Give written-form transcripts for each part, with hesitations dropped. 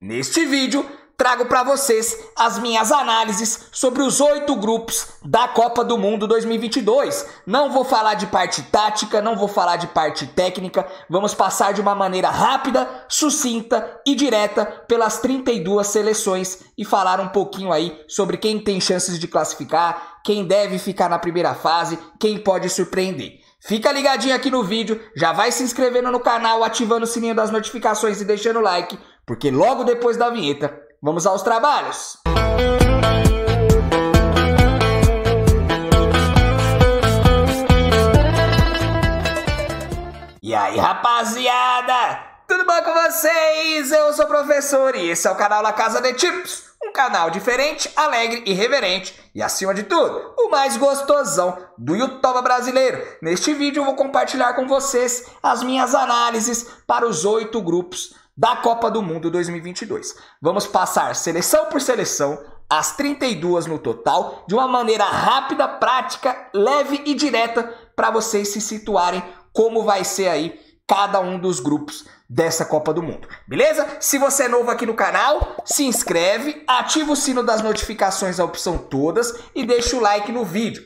Neste vídeo, trago para vocês as minhas análises sobre os 8 grupos da Copa do Mundo 2022. Não vou falar de parte tática, não vou falar de parte técnica, vamos passar de uma maneira rápida, sucinta e direta pelas 32 seleções e falar um pouquinho aí sobre quem tem chances de classificar, quem deve ficar na primeira fase, quem pode surpreender. Fica ligadinho aqui no vídeo, já vai se inscrevendo no canal, ativando o sininho das notificações e deixando o like, porque logo depois da vinheta, vamos aos trabalhos! E aí, rapaziada? Tudo bom com vocês? Eu sou o professor e esse é o canal La Casa de Tips. Um canal diferente, alegre, irreverente e, acima de tudo, o mais gostosão do YouTube brasileiro. Neste vídeo eu vou compartilhar com vocês as minhas análises para os 8 grupos da Copa do Mundo 2022. Vamos passar seleção por seleção, as 32 no total, de uma maneira rápida, prática, leve e direta, para vocês se situarem como vai ser aí cada um dos grupos dessa Copa do Mundo, beleza? Se você é novo aqui no canal, se inscreve, ativa o sino das notificações, a opção todas, e deixa o like no vídeo.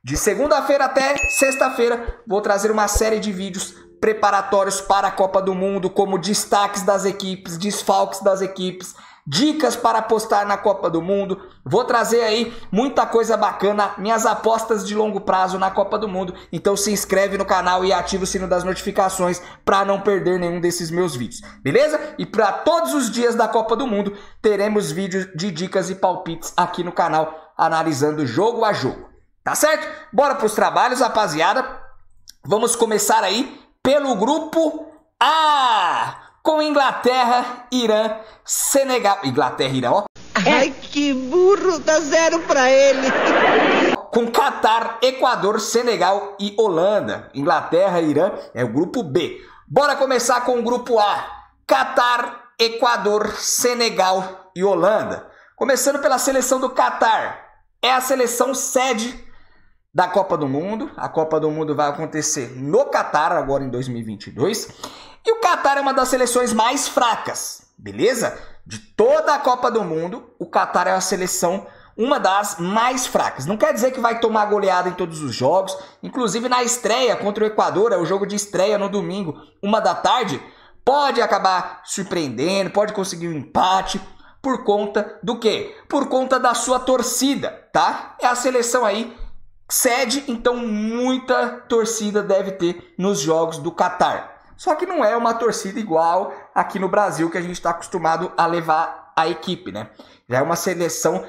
De segunda-feira até sexta-feira, vou trazer uma série de vídeos preparatórios para a Copa do Mundo, como destaques das equipes, desfalques das equipes, dicas para apostar na Copa do Mundo. Vou trazer aí muita coisa bacana, minhas apostas de longo prazo na Copa do Mundo. Então se inscreve no canal e ativa o sino das notificações para não perder nenhum desses meus vídeos, beleza? E para todos os dias da Copa do Mundo, teremos vídeos de dicas e palpites aqui no canal, analisando jogo a jogo, tá certo? Bora para os trabalhos, rapaziada. Vamos começar aí pelo grupo A, com Inglaterra, Irã, Senegal... Inglaterra e Irã, ó. Ai, que burro, dá 0 pra ele. Com Catar, Equador, Senegal e Holanda. Inglaterra e Irã é o grupo B. Bora começar com o grupo A. Catar, Equador, Senegal e Holanda. Começando pela seleção do Catar. É a seleção sede da Copa do Mundo. A Copa do Mundo vai acontecer no Catar, agora em 2022. E o Catar é uma das seleções mais fracas, beleza? De toda a Copa do Mundo, o Catar é a seleção, uma das mais fracas. Não quer dizer que vai tomar goleada em todos os jogos. Inclusive na estreia contra o Equador, é o jogo de estreia no domingo, 13h, pode acabar surpreendendo, pode conseguir um empate. Por conta do quê? Por conta da sua torcida, tá? É a seleção aí sede, então muita torcida deve ter nos jogos do Catar. Só que não é uma torcida igual aqui no Brasil, que a gente está acostumado a levar a equipe, né? Já é uma seleção,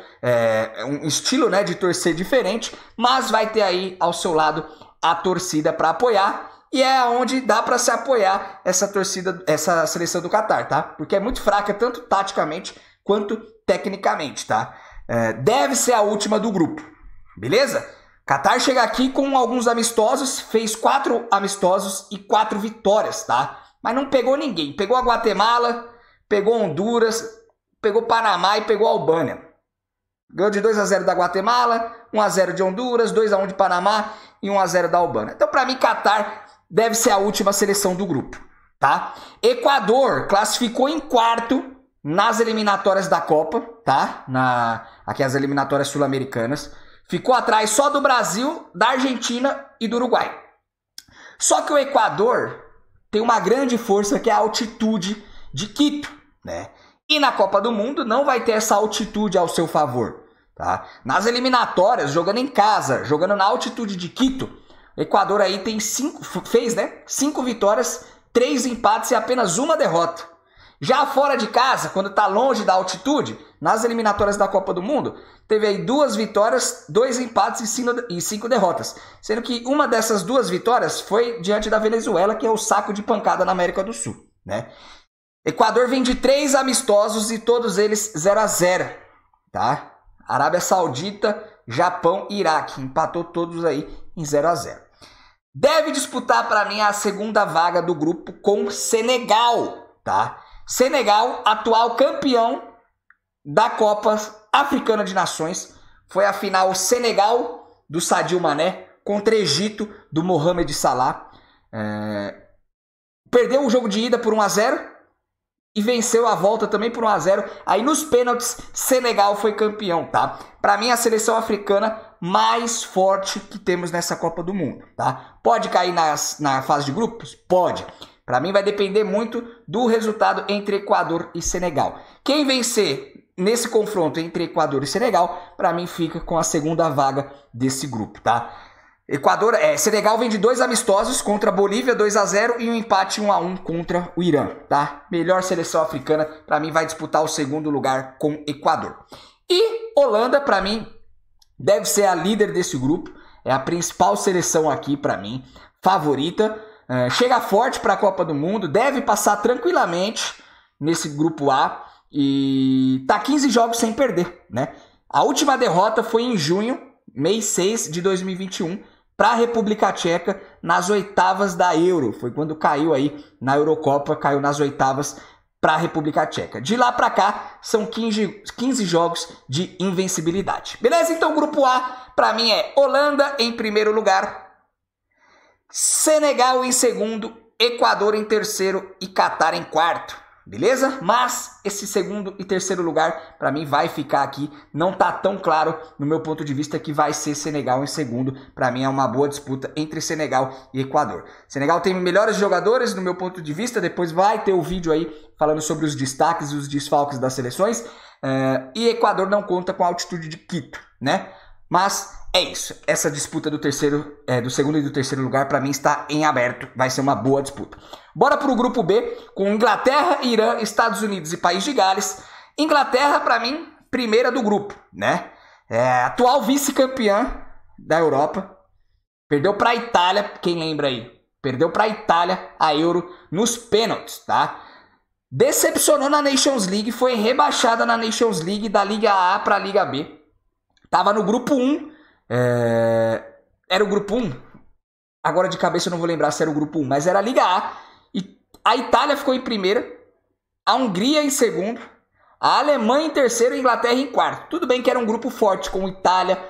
um estilo, né, de torcer diferente, mas vai ter aí ao seu lado a torcida para apoiar, e é onde dá para se apoiar essa torcida, essa seleção do Catar, tá? Porque é muito fraca, tanto taticamente quanto tecnicamente, tá? Deve ser a última do grupo, beleza? Catar chega aqui com alguns amistosos, fez 4 amistosos e 4 vitórias, tá? Mas não pegou ninguém. Pegou a Guatemala, pegou Honduras, pegou Panamá e pegou a Albânia. Ganhou de 2-0 da Guatemala, 1-0 de Honduras, 2-1 de Panamá e 1-0 da Albânia. Então, para mim, Catar deve ser a última seleção do grupo, tá? Equador classificou em quarto nas eliminatórias da Copa, tá? Aqui as eliminatórias sul-americanas. Ficou atrás só do Brasil, da Argentina e do Uruguai. Só que o Equador tem uma grande força, que é a altitude de Quito, né? E na Copa do Mundo não vai ter essa altitude ao seu favor, tá? Nas eliminatórias, jogando em casa, jogando na altitude de Quito, o Equador aí tem 5 vitórias, 3 empates e apenas 1 derrota. Já fora de casa, quando está longe da altitude, nas eliminatórias da Copa do Mundo, teve aí 2 vitórias, 2 empates e 5 derrotas. Sendo que uma dessas 2 vitórias foi diante da Venezuela, que é o saco de pancada na América do Sul, né? Equador vem de 3 amistosos e todos eles 0-0, tá? Arábia Saudita, Japão e Iraque. Empatou todos aí em 0-0. Deve disputar para mim a segunda vaga do grupo com Senegal, tá? Senegal, atual campeão da Copa Africana de Nações. Foi a final Senegal do Sadio Mané contra Egito do Mohamed Salah. Perdeu o jogo de ida por 1-0 e venceu a volta também por 1-0. Aí nos pênaltis, Senegal foi campeão, tá? Para mim, a seleção africana mais forte que temos nessa Copa do Mundo, tá? Pode cair na fase de grupos? Pode. Para mim vai depender muito do resultado entre Equador e Senegal. Quem vencer nesse confronto entre Equador e Senegal, para mim fica com a segunda vaga desse grupo, tá? Senegal vem de 2 amistosos contra a Bolívia, 2-0, e um empate 1-1 contra o Irã, tá? Melhor seleção africana, para mim vai disputar o segundo lugar com Equador. E Holanda, para mim, deve ser a líder desse grupo, é a principal seleção aqui para mim, favorita, chega forte para a Copa do Mundo, deve passar tranquilamente nesse grupo A e tá 15 jogos sem perder, né? A última derrota foi em junho, mês 6 de 2021, para a República Tcheca nas oitavas da Euro. Foi quando caiu aí na Eurocopa, caiu nas oitavas para a República Tcheca. De lá para cá, são 15 jogos de invencibilidade. Beleza? Então, o grupo A, para mim, é Holanda em primeiro lugar, Senegal em segundo, Equador em terceiro e Catar em quarto. Beleza? Mas esse segundo e terceiro lugar, para mim, vai ficar aqui. Não tá tão claro, no meu ponto de vista, que vai ser Senegal em segundo. Para mim, é uma boa disputa entre Senegal e Equador. Senegal tem melhores jogadores, no meu ponto de vista. Depois vai ter o vídeo aí falando sobre os destaques e os desfalques das seleções. E Equador não conta com a altitude de Quito, né? Mas é isso. Essa disputa do segundo e do terceiro lugar, para mim, está em aberto. Vai ser uma boa disputa. Bora para o grupo B, com Inglaterra, Irã, Estados Unidos e País de Gales. Inglaterra, para mim, primeira do grupo, né? Atual vice-campeã da Europa. Perdeu para a Itália, quem lembra aí? Perdeu para a Itália a Euro nos pênaltis, tá? Decepcionou na Nations League, foi rebaixada na Nations League da Liga A para a Liga B. Tava no grupo 1. Era o grupo 1? Agora de cabeça eu não vou lembrar se era o grupo 1, mas era a Liga A. E a Itália ficou em primeira, a Hungria em segundo, a Alemanha em terceiro e a Inglaterra em quarto. Tudo bem que era um grupo forte com Itália,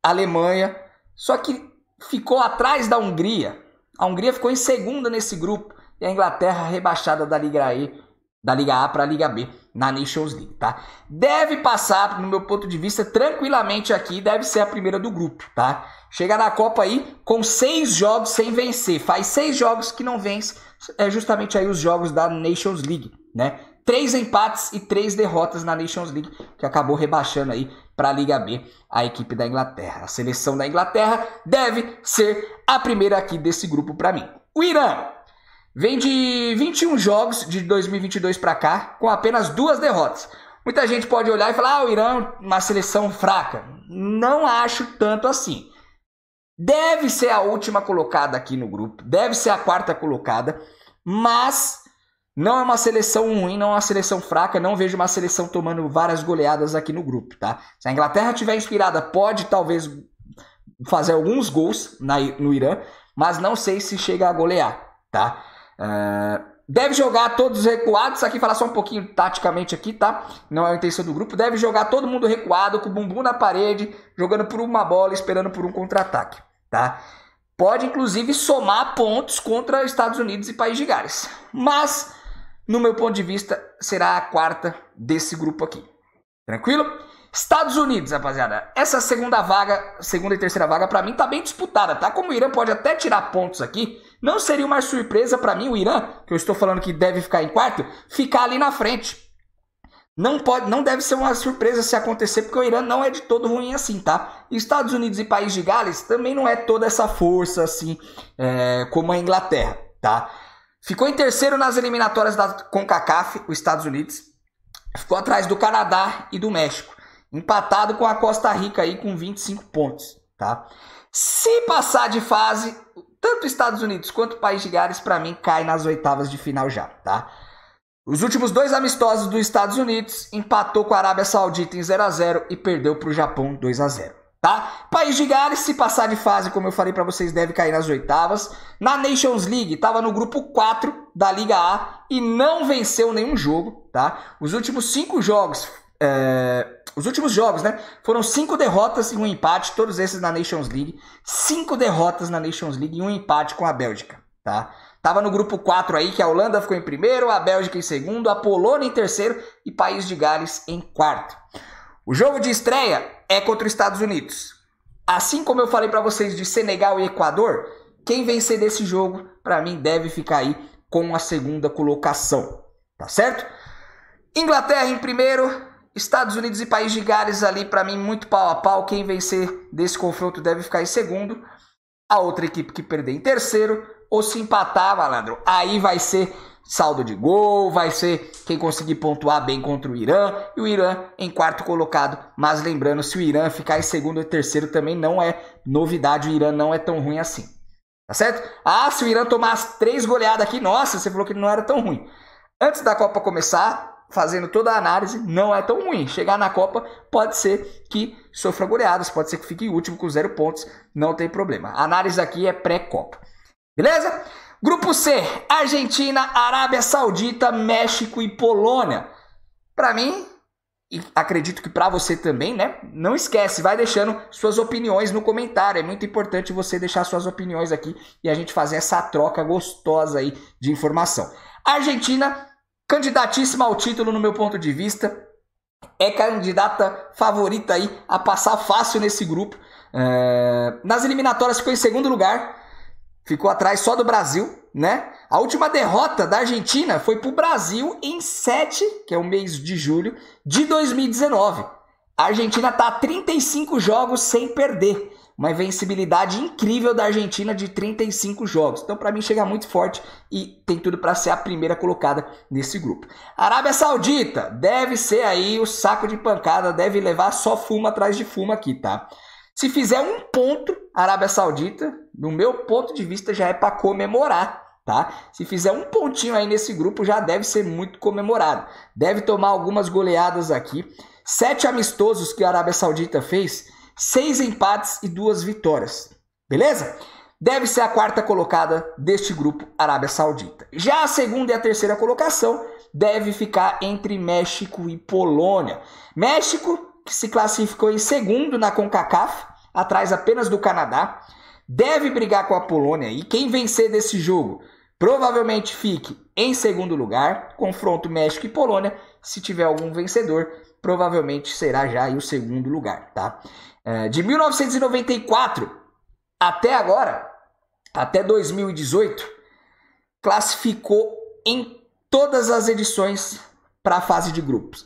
Alemanha, só que ficou atrás da Hungria. A Hungria ficou em segunda nesse grupo e a Inglaterra rebaixada da Liga A para a Liga B na Nations League, tá? Deve passar, no meu ponto de vista, tranquilamente aqui, deve ser a primeira do grupo, tá? Chega na Copa aí com 6 jogos sem vencer, faz 6 jogos que não vence, é justamente aí os jogos da Nations League, né? 3 empates e 3 derrotas na Nations League, que acabou rebaixando aí para a Liga B a equipe da Inglaterra. A seleção da Inglaterra deve ser a primeira aqui desse grupo para mim. O Irã vem de 21 jogos de 2022 para cá, com apenas 2 derrotas. Muita gente pode olhar e falar, o Irã é uma seleção fraca. Não acho tanto assim. Deve ser a última colocada aqui no grupo, deve ser a 4ª colocada, mas não é uma seleção ruim, não é uma seleção fraca, não vejo uma seleção tomando várias goleadas aqui no grupo, tá? Se a Inglaterra estiver inspirada, pode talvez fazer alguns gols no Irã, mas não sei se chega a golear, tá? Deve jogar todos recuados, aqui falar só um pouquinho taticamente aqui, tá? Não é a intenção do grupo, deve jogar todo mundo recuado, com o bumbum na parede, jogando por uma bola, esperando por um contra-ataque, tá? Pode inclusive somar pontos contra Estados Unidos e País de Gales, mas no meu ponto de vista será a 4ª desse grupo aqui, tranquilo? Estados Unidos, rapaziada, essa segunda e terceira vaga pra mim tá bem disputada, tá? Como o Irã pode até tirar pontos aqui, não seria uma surpresa pra mim o Irã, que eu estou falando que deve ficar em quarto, ficar ali na frente. Não deve ser uma surpresa se acontecer, porque o Irã não é de todo ruim assim, tá? E Estados Unidos e País de Gales também não é toda essa força assim, como a Inglaterra, tá? Ficou em terceiro nas eliminatórias da CONCACAF, os Estados Unidos. Ficou atrás do Canadá e do México. Empatado com a Costa Rica aí com 25 pontos, tá? Se passar de fase, tanto Estados Unidos quanto o País de Gales, para mim, cai nas oitavas de final já, tá? Os últimos 2 amistosos dos Estados Unidos, empatou com a Arábia Saudita em 0-0 e perdeu para o Japão 2-0, tá? País de Gales, se passar de fase, como eu falei para vocês, deve cair nas oitavas. Na Nations League, estava no grupo 4 da Liga A e não venceu nenhum jogo, tá? Os últimos 5 jogos... Os últimos jogos, né? Foram 5 derrotas e um empate, todos esses na Nations League. 5 derrotas na Nations League e um empate com a Bélgica, tá? Tava no grupo 4 aí, que a Holanda ficou em primeiro, a Bélgica em segundo, a Polônia em terceiro e País de Gales em quarto. O jogo de estreia é contra os Estados Unidos. Assim como eu falei para vocês de Senegal e Equador, quem vencer desse jogo, para mim, deve ficar aí com a segunda colocação, tá certo? Inglaterra em primeiro, Estados Unidos e País de Gales ali, para mim, muito pau a pau. Quem vencer desse confronto deve ficar em segundo. A outra equipe que perder em terceiro, ou se empatar, malandro, aí vai ser saldo de gol, vai ser quem conseguir pontuar bem contra o Irã, e o Irã em quarto colocado. Mas lembrando, se o Irã ficar em segundo ou terceiro também não é novidade, o Irã não é tão ruim assim, tá certo? Ah, se o Irã tomar as 3 goleadas aqui, nossa, você falou que não era tão ruim. Antes da Copa começar, fazendo toda a análise, não é tão ruim. Chegar na Copa, pode ser que sofra goleadas, pode ser que fique em último com 0 pontos, não tem problema. A análise aqui é pré-Copa, beleza? Grupo C, Argentina, Arábia Saudita, México e Polônia. Para mim, e acredito que para você também, né? Não esquece, vai deixando suas opiniões no comentário. É muito importante você deixar suas opiniões aqui e a gente fazer essa troca gostosa aí de informação. Argentina, candidatíssima ao título no meu ponto de vista. É candidata favorita aí a passar fácil nesse grupo. Nas eliminatórias ficou em segundo lugar. Ficou atrás só do Brasil, né? A última derrota da Argentina foi pro Brasil em 7, que é o mês de julho, de 2019. A Argentina tá a 35 jogos sem perder. Uma invencibilidade incrível da Argentina de 35 jogos. Então, para mim, chega muito forte e tem tudo para ser a primeira colocada nesse grupo. Arábia Saudita deve ser aí o saco de pancada, deve levar só fumo atrás de fumo aqui, tá? Se fizer um ponto, Arábia Saudita, no meu ponto de vista, já é para comemorar, tá? Se fizer um pontinho aí nesse grupo, já deve ser muito comemorado. Deve tomar algumas goleadas aqui. 7 amistosos que a Arábia Saudita fez, 6 empates e 2 vitórias. Beleza? Deve ser a quarta colocada deste grupo, Arábia Saudita. Já a segunda e a terceira colocação deve ficar entre México e Polônia. México, que se classificou em segundo na CONCACAF, atrás apenas do Canadá, deve brigar com a Polônia e quem vencer desse jogo provavelmente fique em segundo lugar, confronto México e Polônia. Se tiver algum vencedor, provavelmente será já aí o segundo lugar, tá? De 1994 até agora, até 2018, classificou em todas as edições para a fase de grupos.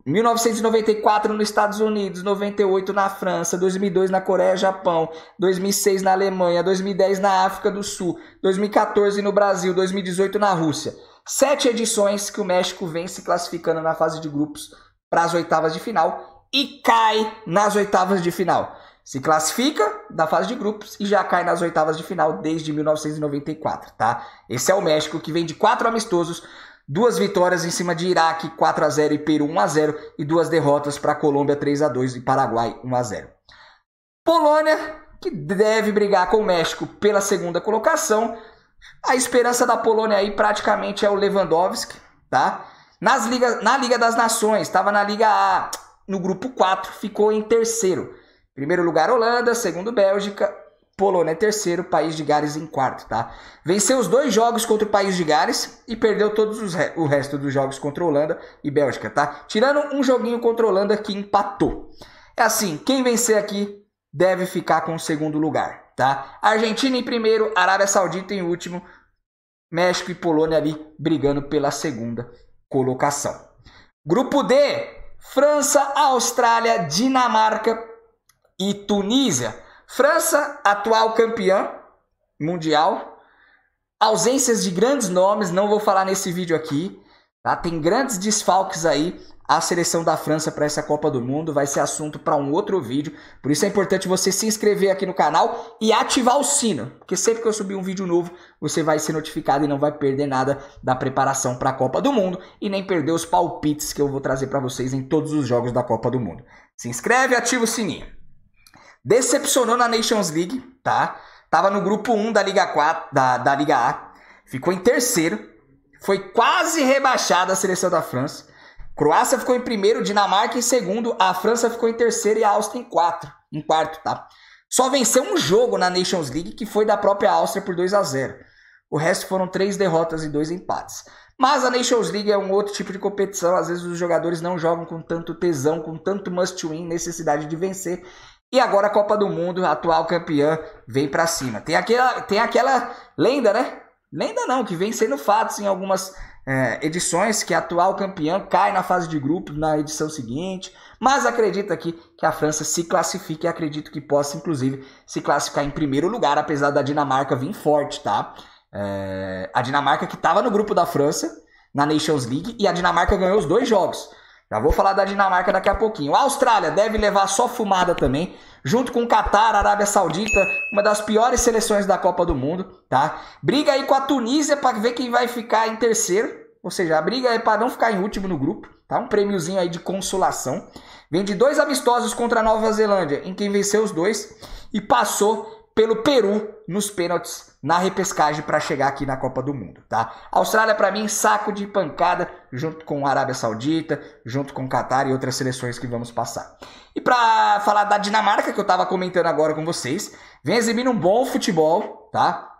1994 nos Estados Unidos, 98 na França, 2002 na Coreia, Japão, 2006 na Alemanha, 2010 na África do Sul, 2014 no Brasil, 2018 na Rússia. 7 edições que o México vem se classificando na fase de grupos para as oitavas de final e cai nas oitavas de final. Se classifica da fase de grupos e já cai nas oitavas de final desde 1994, tá? Esse é o México que vem de 4 amistosos, 2 vitórias em cima de Iraque, 4-0 e Peru 1-0 e 2 derrotas para Colômbia 3-2 e Paraguai 1-0. Polônia, que deve brigar com o México pela segunda colocação. A esperança da Polônia aí praticamente é o Lewandowski, tá? Na Liga das Nações, estava na Liga A, no grupo 4, ficou em terceiro. Primeiro lugar Holanda, segundo Bélgica, Polônia em terceiro, País de Gales em quarto, tá? Venceu os 2 jogos contra o País de Gales e perdeu todos o resto dos jogos contra a Holanda e Bélgica, tá? Tirando um joguinho contra a Holanda que empatou. É assim, quem vencer aqui deve ficar com o segundo lugar, tá? Argentina em primeiro, Arábia Saudita em último, México e Polônia ali brigando pela segunda colocação. Grupo D, França, Austrália, Dinamarca e Tunísia. França, atual campeã mundial. Ausências de grandes nomes, não vou falar nesse vídeo aqui, tá? Tem grandes desfalques aí. A seleção da França para essa Copa do Mundo vai ser assunto para um outro vídeo. Por isso é importante você se inscrever aqui no canal e ativar o sino, porque sempre que eu subir um vídeo novo, você vai ser notificado e não vai perder nada da preparação para a Copa do Mundo e nem perder os palpites que eu vou trazer para vocês em todos os jogos da Copa do Mundo. Se inscreve e ativa o sininho. Decepcionou na Nations League, tá? Tava no grupo 1 da Liga 4, da Liga A. Ficou em terceiro. Foi quase rebaixada a seleção da França. Croácia ficou em primeiro, Dinamarca em segundo. A França ficou em terceiro e a Áustria em quarto, tá? Só venceu um jogo na Nations League, que foi da própria Áustria por 2-0. O resto foram 3 derrotas e 2 empates. Mas a Nations League é um outro tipo de competição. Às vezes os jogadores não jogam com tanto tesão, com tanto must win, necessidade de vencer. E agora a Copa do Mundo, a atual campeã, vem pra cima. Tem aquela lenda, né? Lenda não, que vem sendo fatos em algumas edições, que a atual campeã cai na fase de grupos na edição seguinte. Mas acredito aqui que a França se classifique e acredito que possa, inclusive, se classificar em primeiro lugar, apesar da Dinamarca vir forte, tá? A Dinamarca que estava no grupo da França, na Nations League, e a Dinamarca ganhou os 2 jogos. Já vou falar da Dinamarca daqui a pouquinho. A Austrália deve levar só fumada também, junto com o Catar, Arábia Saudita, uma das piores seleções da Copa do Mundo, tá? Briga aí com a Tunísia para ver quem vai ficar em terceiro, ou seja, a briga é para não ficar em último no grupo, tá? Um prêmiozinho aí de consolação. Vem de 2 amistosos contra a Nova Zelândia, em quem venceu os 2 e passou pelo Peru nos pênaltis na repescagem para chegar aqui na Copa do Mundo, tá? A Austrália, para mim, saco de pancada, junto com a Arábia Saudita, junto com o Catar e outras seleções que vamos passar. E para falar da Dinamarca, que eu estava comentando agora com vocês, vem exibindo um bom futebol, tá?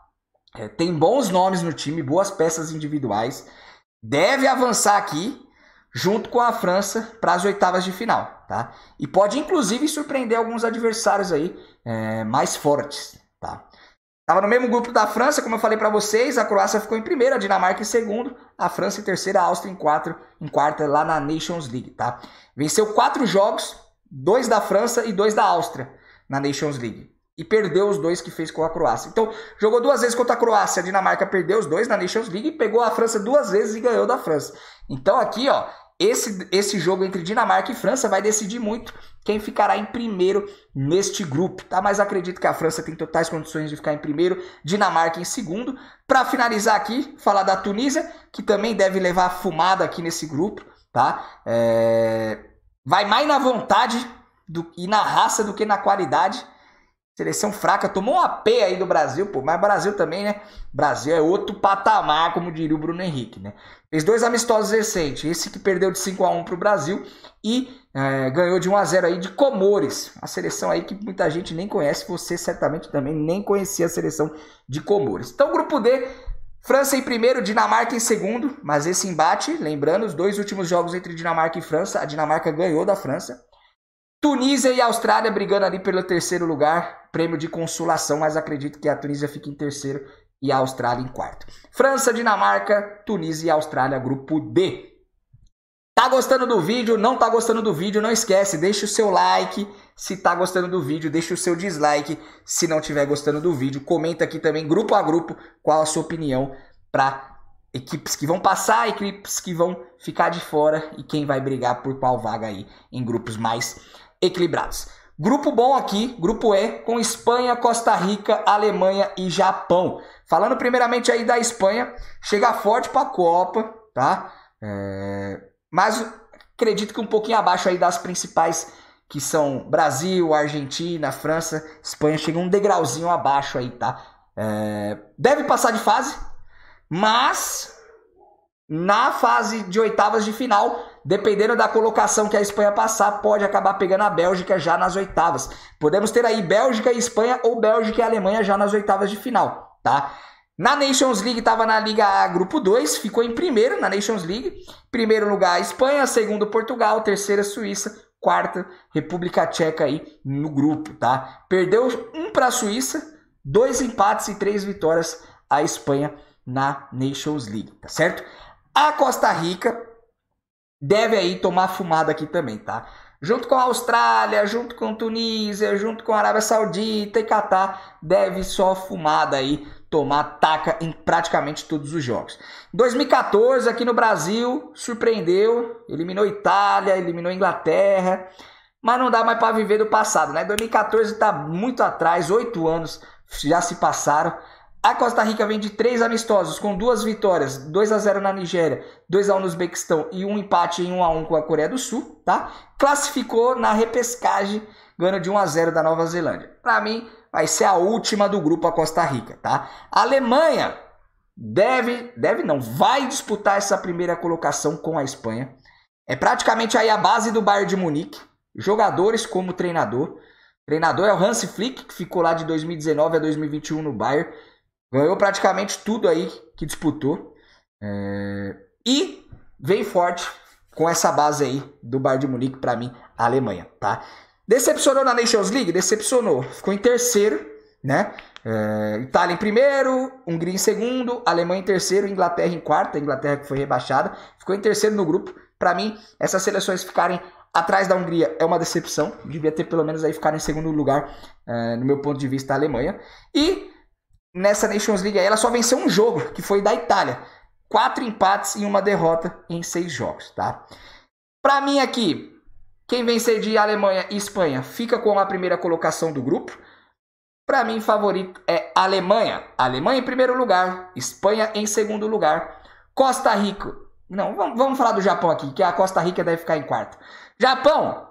Tem bons nomes no time, boas peças individuais. Deve avançar aqui, junto com a França, para as oitavas de final, tá? E pode, inclusive, surpreender alguns adversários aí mais fortes, tá? Tava no mesmo grupo da França, como eu falei para vocês, a Croácia ficou em primeiro, a Dinamarca em segundo, a França em terceiro, a Áustria em quarta lá na Nations League, tá? Venceu 4 jogos, 2 da França e 2 da Áustria na Nations League. E perdeu os 2 que fez com a Croácia. Então, jogou 2 vezes contra a Croácia, a Dinamarca perdeu os 2 na Nations League e pegou a França 2 vezes e ganhou da França. Então aqui, ó, esse jogo entre Dinamarca e França vai decidir muito quem ficará em primeiro neste grupo, tá? Mas acredito que a França tem totais condições de ficar em primeiro, Dinamarca em segundo. Para finalizar aqui, falar da Tunísia, que também deve levar fumada aqui nesse grupo, tá? Vai mais na vontade e na raça do que na qualidade. Seleção fraca, tomou uma P aí do Brasil, pô, mas Brasil também, né? Brasil é outro patamar, como diria o Bruno Henrique, né? Fez 2 amistosos recentes, esse que perdeu de 5-1 pro Brasil e ganhou de 1-0 aí de Comores, uma seleção aí que muita gente nem conhece, você certamente também nem conhecia a seleção de Comores. Então, grupo D, França em primeiro, Dinamarca em segundo, mas esse embate, lembrando, os 2 últimos jogos entre Dinamarca e França, a Dinamarca ganhou da França. Tunísia e Austrália brigando ali pelo terceiro lugar, prêmio de consolação, mas acredito que a Tunísia fique em terceiro e a Austrália em quarto. França, Dinamarca, Tunísia e Austrália, grupo D. Tá gostando do vídeo? Não tá gostando do vídeo? Não esquece, deixa o seu like se tá gostando do vídeo, deixa o seu dislike se não estiver gostando do vídeo. Comenta aqui também, grupo a grupo, qual a sua opinião para equipes que vão passar, equipes que vão ficar de fora e quem vai brigar por qual vaga aí em grupos mais equilibrados. Grupo bom aqui, grupo E, com Espanha, Costa Rica, Alemanha e Japão. Falando primeiramente aí da Espanha, chega forte para a Copa, tá? Mas acredito que um pouquinho abaixo aí das principais, que são Brasil, Argentina, França. Espanha chega um degrauzinho abaixo aí, tá? Deve passar de fase, mas na fase de oitavas de final, dependendo da colocação que a Espanha passar, pode acabar pegando a Bélgica já nas oitavas. Podemos ter aí Bélgica e Espanha ou Bélgica e Alemanha já nas oitavas de final, tá? Na Nations League estava na Liga A, grupo 2, ficou em primeiro na Nations League. Primeiro lugar Espanha, segundo Portugal, terceira Suíça, quarta República Tcheca aí no grupo, tá? Perdeu 1 para a Suíça, 2 empates e 3 vitórias a Espanha na Nations League, tá certo? A Costa Rica deve aí tomar fumada aqui também, tá? Junto com a Austrália, junto com a Tunísia, junto com a Arábia Saudita e Catar, deve só fumada aí tomar taca em praticamente todos os jogos. 2014, aqui no Brasil, surpreendeu, eliminou Itália, eliminou Inglaterra, mas não dá mais para viver do passado, né? 2014 tá muito atrás, 8 anos já se passaram. A Costa Rica vem de 3 amistosos, com 2 vitórias, 2-0 na Nigéria, 2-1 no Uzbequistão e um empate em 1-1 com a Coreia do Sul, tá? Classificou na repescagem, ganhando de 1-0 da Nova Zelândia. Para mim, vai ser a última do grupo a Costa Rica, tá? A Alemanha vai disputar essa primeira colocação com a Espanha. É praticamente aí a base do Bayern de Munique, jogadores como treinador. O treinador é o Hansi Flick, que ficou lá de 2019 a 2021 no Bayern. Ganhou praticamente tudo aí que disputou. E vem forte com essa base aí do Bayern de Munique, para mim, a Alemanha, tá? Decepcionou na Nations League? Decepcionou. Ficou em terceiro, né? Itália em primeiro, Hungria em segundo, Alemanha em terceiro, Inglaterra em quarto. A Inglaterra que foi rebaixada. Ficou em terceiro no grupo. Para mim, essas seleções ficarem atrás da Hungria é uma decepção. Devia ter pelo menos aí ficar em segundo lugar, no meu ponto de vista, a Alemanha. E nessa Nations League aí, ela só venceu um jogo, que foi da Itália. 4 empates e 1 derrota em 6 jogos, tá? Para mim aqui, quem vencer de Alemanha e Espanha fica com a primeira colocação do grupo. Para mim, favorito é Alemanha. Alemanha em primeiro lugar, Espanha em segundo lugar. Costa Rica. Não, vamos falar do Japão aqui, que a Costa Rica deve ficar em quarto. Japão,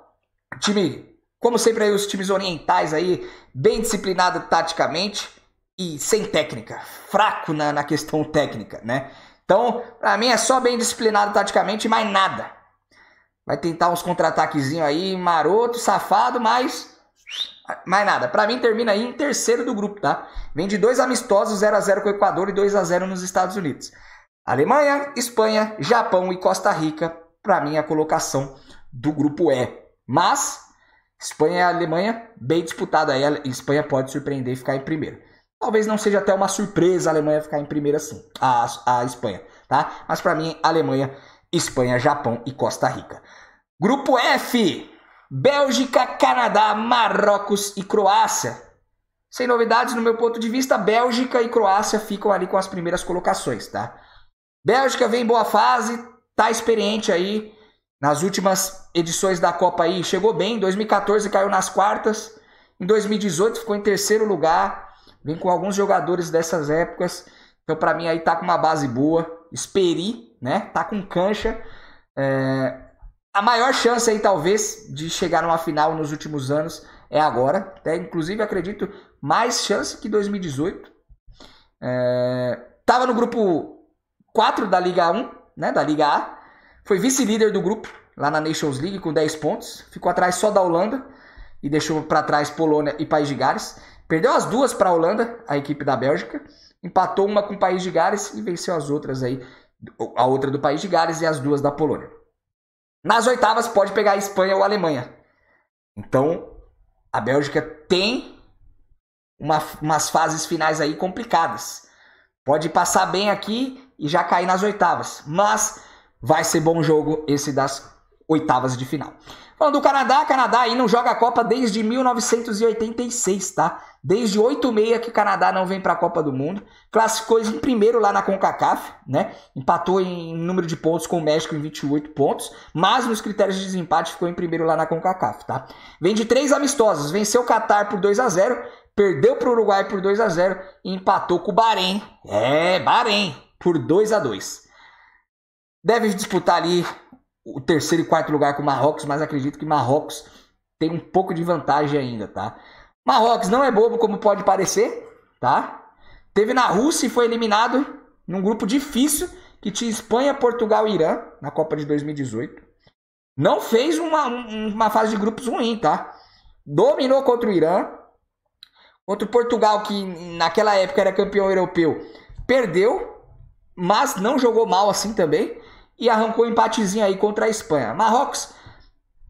time, como sempre aí, os times orientais aí, bem disciplinado taticamente e sem técnica, fraco na questão técnica, né? Então, pra mim é só bem disciplinado taticamente e mais nada. Vai tentar uns contra-ataquezinhos aí, maroto, safado, mas mais nada. Pra mim termina aí em terceiro do grupo, tá? Vem de 2 amistosos, 0-0 com o Equador e 2-0 nos Estados Unidos. Alemanha, Espanha, Japão e Costa Rica, pra mim a colocação do grupo E. Mas, Espanha e Alemanha, bem disputado aí. A Espanha pode surpreender e ficar em primeiro. Talvez não seja até uma surpresa a Alemanha ficar em primeiro assim, a Espanha, tá? Mas pra mim, Alemanha, Espanha, Japão e Costa Rica. Grupo F, Bélgica, Canadá, Marrocos e Croácia. Sem novidades no meu ponto de vista, Bélgica e Croácia ficam ali com as primeiras colocações, tá? Bélgica vem em boa fase, tá experiente aí nas últimas edições da Copa aí, chegou bem, em 2014 caiu nas quartas, em 2018 ficou em terceiro lugar. Vem com alguns jogadores dessas épocas. Então, pra mim, aí tá com uma base boa. Esperi, né? Tá com cancha. A maior chance aí, talvez, de chegar numa final nos últimos anos é agora. Até, inclusive, acredito, mais chance que 2018. Tava no grupo 4 da Liga 1, né? Da Liga A. Foi vice-líder do grupo, lá na Nations League, com 10 pontos. Ficou atrás só da Holanda. E deixou pra trás Polônia e País de Gales. Perdeu as duas para a Holanda, a equipe da Bélgica. Empatou uma com o País de Gales e venceu as outras aí. A outra do País de Gales e as duas da Polônia. Nas oitavas pode pegar a Espanha ou a Alemanha. Então, a Bélgica tem umas fases finais aí complicadas. Pode passar bem aqui e já cair nas oitavas. Mas vai ser bom jogo esse das oitavas de final. Falando do Canadá, Canadá aí não joga a Copa desde 1986, tá? Desde 86 que o Canadá não vem para a Copa do Mundo. Classificou em primeiro lá na CONCACAF, né? Empatou em número de pontos com o México em 28 pontos, mas nos critérios de desempate ficou em primeiro lá na CONCACAF, tá? Vem de 3 amistosos, venceu o Catar por 2-0, perdeu para o Uruguai por 2-0 e empatou com o Bahrein. Bahrein, por 2-2. Deve disputar ali o terceiro e quarto lugar com o Marrocos, mas acredito que Marrocos tem um pouco de vantagem ainda, tá? Marrocos não é bobo como pode parecer, tá? Teve na Rússia e foi eliminado num grupo difícil que tinha Espanha, Portugal e Irã na Copa de 2018. Não fez uma fase de grupos ruim, tá? Dominou contra o Irã. Contra o Portugal, que naquela época era campeão europeu, perdeu, mas não jogou mal assim também. E arrancou um empatezinho aí contra a Espanha. Marrocos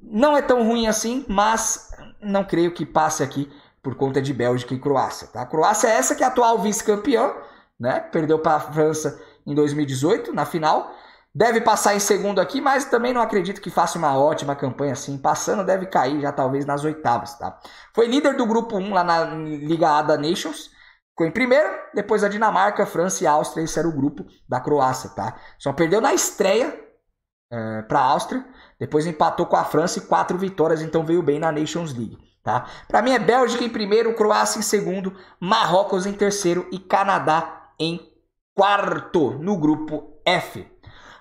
não é tão ruim assim, mas não creio que passe aqui por conta de Bélgica e Croácia, tá? A Croácia é essa que é a atual vice-campeã, né? Perdeu para a França em 2018, na final. Deve passar em segundo aqui, mas também não acredito que faça uma ótima campanha assim. Passando, deve cair já talvez nas oitavas, tá? Foi líder do grupo 1 lá na Liga A da Nations. Ficou em primeiro, depois a Dinamarca, França e Áustria. Esse era o grupo da Croácia, tá? Só perdeu na estreia para a Áustria. Depois empatou com a França e 4 vitórias, então veio bem na Nations League, tá? Para mim é Bélgica em primeiro, Croácia em segundo, Marrocos em terceiro e Canadá em quarto no grupo F.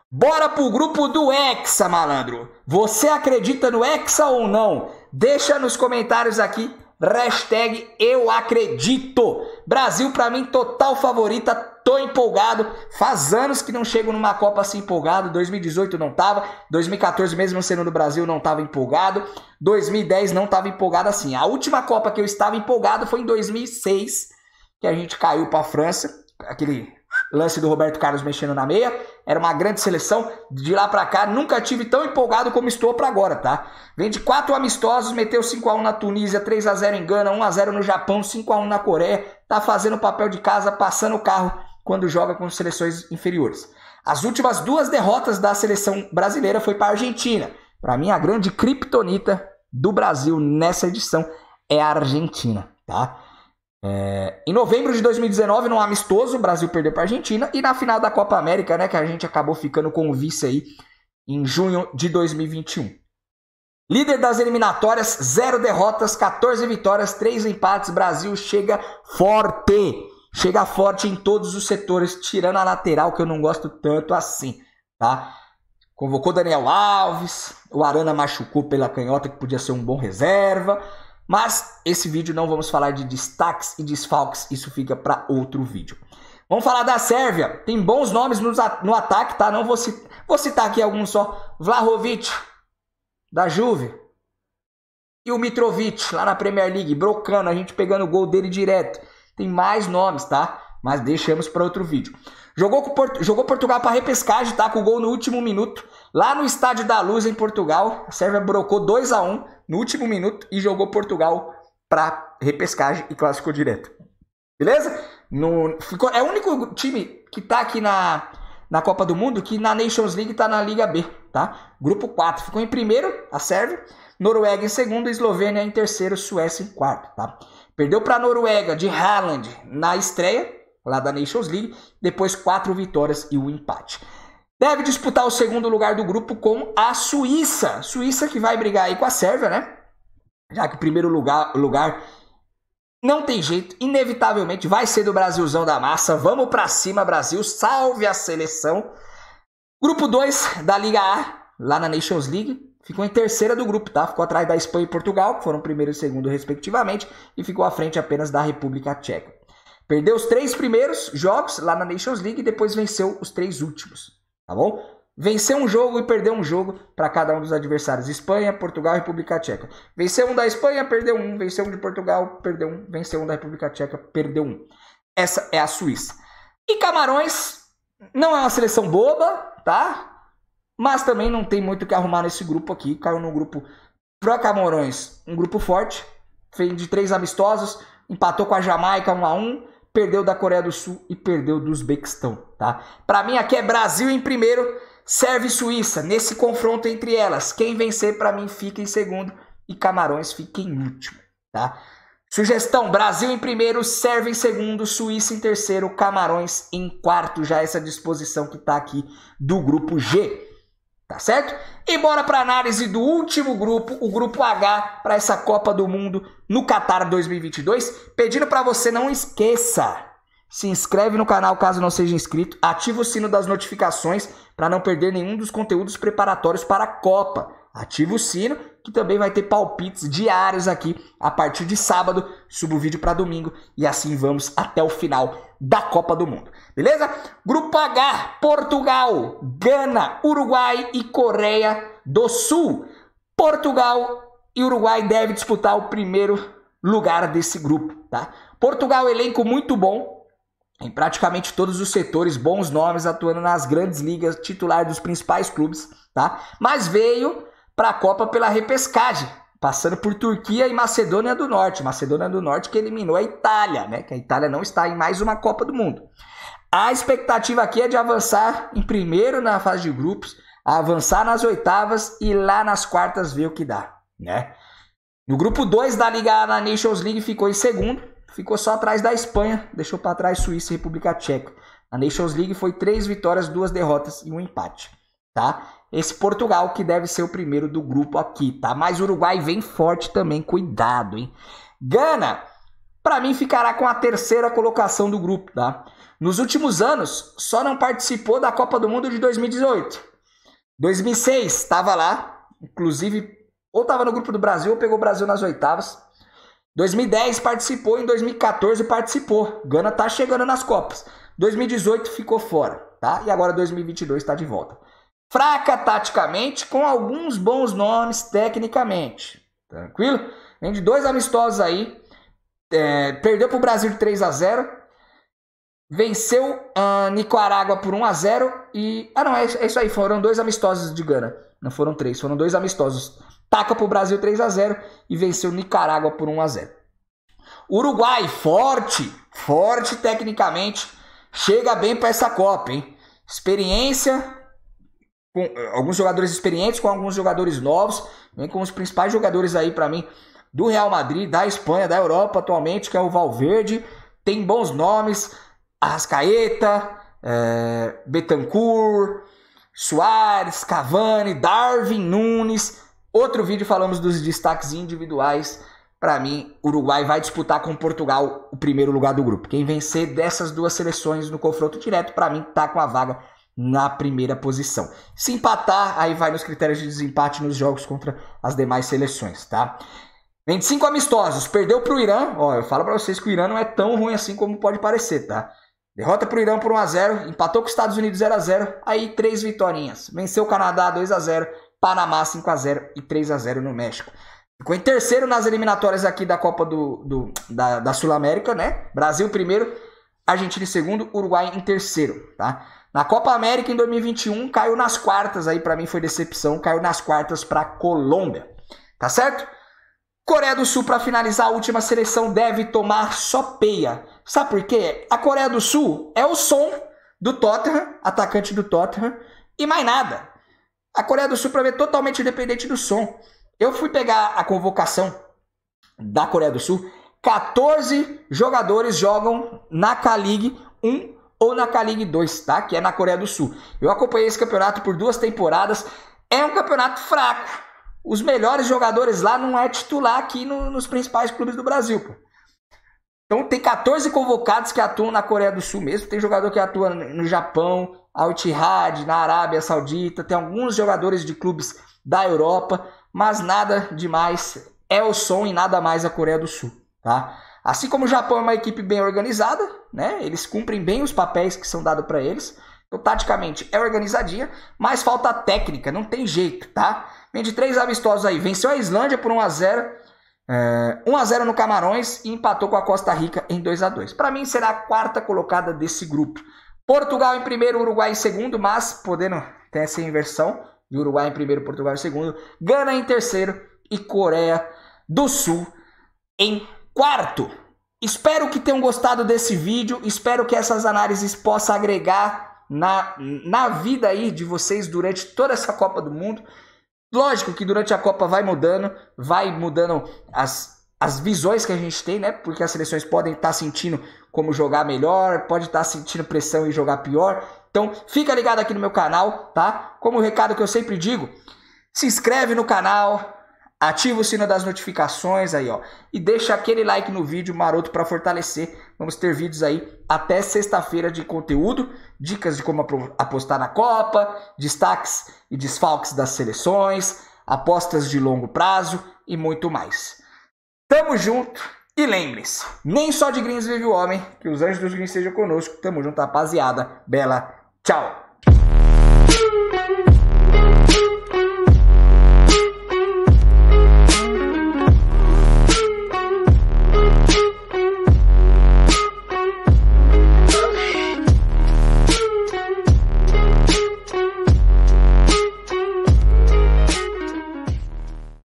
Bora pro grupo do Hexa, malandro. Você acredita no Hexa ou não? Deixa nos comentários aqui. Hashtag eu acredito. Brasil pra mim total favorita. Tô empolgado. Faz anos que não chego numa Copa assim empolgado. 2018 não tava. 2014 mesmo sendo no Brasil não tava empolgado. 2010 não tava empolgado assim. A última Copa que eu estava empolgado foi em 2006. Que a gente caiu pra França. aquele lance do Roberto Carlos mexendo na meia. Era uma grande seleção. De lá pra cá, nunca tive tão empolgado como estou pra agora, tá? Vem de 4 amistosos, meteu 5-1 na Tunísia, 3-0 em Gana, 1-0 no Japão, 5-1 na Coreia. Tá fazendo o papel de casa, passando o carro quando joga com seleções inferiores. As últimas 2 derrotas da seleção brasileira foi para a Argentina. Para mim, a grande criptonita do Brasil nessa edição é a Argentina, tá? Em novembro de 2019, num amistoso, o Brasil perdeu para a Argentina. E na final da Copa América, né, que a gente acabou ficando com o vice aí em junho de 2021. Líder das eliminatórias, 0 derrotas, 14 vitórias, 3 empates. Brasil chega forte. Chega forte em todos os setores, tirando a lateral, que eu não gosto tanto assim, tá? Convocou Daniel Alves, o Arana machucou pela canhota, que podia ser um bom reserva. Mas esse vídeo não vamos falar de destaques e desfalques, isso fica para outro vídeo. Vamos falar da Sérvia, tem bons nomes no ataque, tá? Não vou citar aqui alguns só. Vlahovic, da Juve. E o Mitrovic, lá na Premier League, brocando, a gente pegando o gol dele direto. Tem mais nomes, tá? Mas deixamos para outro vídeo. Jogou Portugal para repescagem, tá? Com o gol no último minuto. Lá no Estádio da Luz, em Portugal. A Sérvia brocou 2-1 no último minuto e jogou Portugal para repescagem e classificou direto. Beleza? É o único time que tá aqui na Copa do Mundo que na Nations League tá na Liga B, tá? Grupo 4. Ficou em primeiro, a Sérvia. Noruega em segundo, Eslovênia em terceiro, Suécia em quarto, tá? Perdeu para a Noruega de Haaland na estreia, lá da Nations League. Depois 4 vitórias e 1 empate. Deve disputar o segundo lugar do grupo com a Suíça. Suíça que vai brigar aí com a Sérvia, né? Já que o primeiro lugar não tem jeito. Inevitavelmente vai ser do Brasilzão da massa. Vamos para cima, Brasil. Salve a seleção. Grupo 2 da Liga A, lá na Nations League. Ficou em terceira do grupo, tá? Ficou atrás da Espanha e Portugal, que foram primeiro e segundo respectivamente, e ficou à frente apenas da República Tcheca. Perdeu os 3 primeiros jogos lá na Nations League e depois venceu os 3 últimos, tá bom? Venceu um jogo e perdeu um jogo para cada um dos adversários. Espanha, Portugal e República Tcheca. Venceu um da Espanha, perdeu um. Venceu um de Portugal, perdeu um. Venceu um da República Tcheca, perdeu um. Essa é a Suíça. E Camarões não é uma seleção boba, tá? Mas também não tem muito o que arrumar nesse grupo aqui. Caiu no grupo para Camarões, um grupo forte. Fez de 3 amistosos, empatou com a Jamaica 1-1, perdeu da Coreia do Sul e perdeu do Uzbequistão, tá? Para mim aqui é Brasil em primeiro, Sérvia e Suíça. Nesse confronto entre elas, quem vencer para mim fica em segundo e Camarões fica em último, tá? Sugestão, Brasil em primeiro, Sérvia em segundo, Suíça em terceiro, Camarões em quarto. Já essa disposição que tá aqui do grupo G. Tá certo? E bora para análise do último grupo, o grupo H, para essa Copa do Mundo no Qatar 2022. Pedindo para você, não esqueça, se inscreve no canal caso não seja inscrito, ativa o sino das notificações para não perder nenhum dos conteúdos preparatórios para a Copa. Ativa o sino que também vai ter palpites diários aqui a partir de sábado. Subo o vídeo para domingo e assim vamos até o final da Copa do Mundo. Beleza? Grupo H, Portugal, Gana, Uruguai e Coreia do Sul. Portugal e Uruguai devem disputar o primeiro lugar desse grupo, tá? Portugal, elenco muito bom, em praticamente todos os setores, bons nomes atuando nas grandes ligas, titular dos principais clubes, tá? Mas veio para a Copa pela repescagem, passando por Turquia e Macedônia do Norte. Macedônia do Norte que eliminou a Itália, né? Que a Itália não está em mais uma Copa do Mundo. A expectativa aqui é de avançar em primeiro na fase de grupos, avançar nas oitavas e lá nas quartas ver o que dá, né? No grupo 2 da Liga A na Nations League ficou em segundo, ficou só atrás da Espanha, deixou para trás Suíça e República Tcheca. Na Nations League foi 3 vitórias, 2 derrotas e 1 empate, tá? Esse Portugal que deve ser o primeiro do grupo aqui, tá? Mas o Uruguai vem forte também, cuidado, hein? Gana, para mim, ficará com a terceira colocação do grupo, tá? Nos últimos anos, só não participou da Copa do Mundo de 2018. 2006, estava lá, inclusive, ou estava no grupo do Brasil ou pegou o Brasil nas oitavas. 2010 participou, em 2014 participou. Gana tá chegando nas Copas. 2018 ficou fora, tá? E agora 2022 está de volta. Fraca taticamente, com alguns bons nomes tecnicamente. Tranquilo? Vem de 2 amistosos aí. Perdeu para o Brasil de 3-0. venceu a Nicarágua por 1-0 e... Ah, não, é isso aí, foram 2 amistosos de Gana. Não foram 3, foram 2 amistosos. Taca pro Brasil 3-0 e venceu Nicarágua por 1-0. Uruguai, forte tecnicamente, chega bem para essa Copa, hein? Experiência, com alguns jogadores experientes, com alguns jogadores novos, vem com os principais jogadores aí para mim do Real Madrid, da Espanha, da Europa atualmente, que é o Valverde, tem bons nomes, Arrascaeta, Bentancur, Suárez, Cavani, Darwin Nunes. Outro vídeo falamos dos destaques individuais. Para mim, o Uruguai vai disputar com Portugal o primeiro lugar do grupo. Quem vencer dessas duas seleções no confronto direto, para mim, tá com a vaga na primeira posição. Se empatar, aí vai nos critérios de desempate nos jogos contra as demais seleções, tá? 25 amistosos, perdeu pro Irã. Ó, eu falo para vocês que o Irã não é tão ruim assim como pode parecer, tá? Derrota pro Irã por 1-0, empatou com os Estados Unidos 0-0, aí 3 vitórias. Venceu o Canadá 2-0, Panamá 5-0 e 3-0 no México. Ficou em terceiro nas eliminatórias aqui da Copa da Sul-América, né? Brasil primeiro, Argentina em segundo, Uruguai em terceiro, tá? Na Copa América em 2021 caiu nas quartas, aí pra mim foi decepção, caiu nas quartas pra Colômbia, tá certo? Coreia do Sul, para finalizar, a última seleção deve tomar só peia. Sabe por quê? A Coreia do Sul é o Son do Tottenham, atacante do Tottenham, e mais nada. A Coreia do Sul, para mim, é totalmente independente do Son. Eu fui pegar a convocação da Coreia do Sul, 14 jogadores jogam na K-League 1 ou na K-League 2, tá? Que é na Coreia do Sul. Eu acompanhei esse campeonato por 2 temporadas, é um campeonato fraco. Os melhores jogadores lá não é titular aqui nos principais clubes do Brasil, pô. Então tem 14 convocados que atuam na Coreia do Sul mesmo. Tem jogador que atua no Japão, Al Ittihad, na Arábia Saudita. Tem alguns jogadores de clubes da Europa, mas nada demais. É o Son e nada mais a Coreia do Sul, tá? Assim como o Japão é uma equipe bem organizada, né? Eles cumprem bem os papéis que são dados para eles. Então, taticamente, é organizadinha, mas falta técnica, não tem jeito, tá? Vem de 3 amistosos aí. Venceu a Islândia por 1-0. 1-0 no Camarões e empatou com a Costa Rica em 2-2. Para mim, será a 4ª colocada desse grupo. Portugal em primeiro, Uruguai em segundo, mas podendo ter essa inversão de Uruguai em primeiro, Portugal em segundo. Gana em terceiro e Coreia do Sul em quarto. Espero que tenham gostado desse vídeo. Espero que essas análises possam agregar na vida aí de vocês durante toda essa Copa do Mundo. Lógico que durante a Copa vai mudando as visões que a gente tem, né? Porque as seleções podem estar sentindo como jogar melhor, pode estar sentindo pressão e jogar pior. Então, fica ligado aqui no meu canal, tá? Como o recado que eu sempre digo, se inscreve no canal, ativa o sino das notificações aí, ó. E deixa aquele like no vídeo maroto para fortalecer. Vamos ter vídeos aí até sexta-feira de conteúdo. Dicas de como apostar na Copa, destaques e desfalques das seleções, apostas de longo prazo e muito mais. Tamo junto e lembre-se, nem só de greens vive o homem, que os anjos dos greens sejam conosco. Tamo junto, rapaziada. Bela, tchau!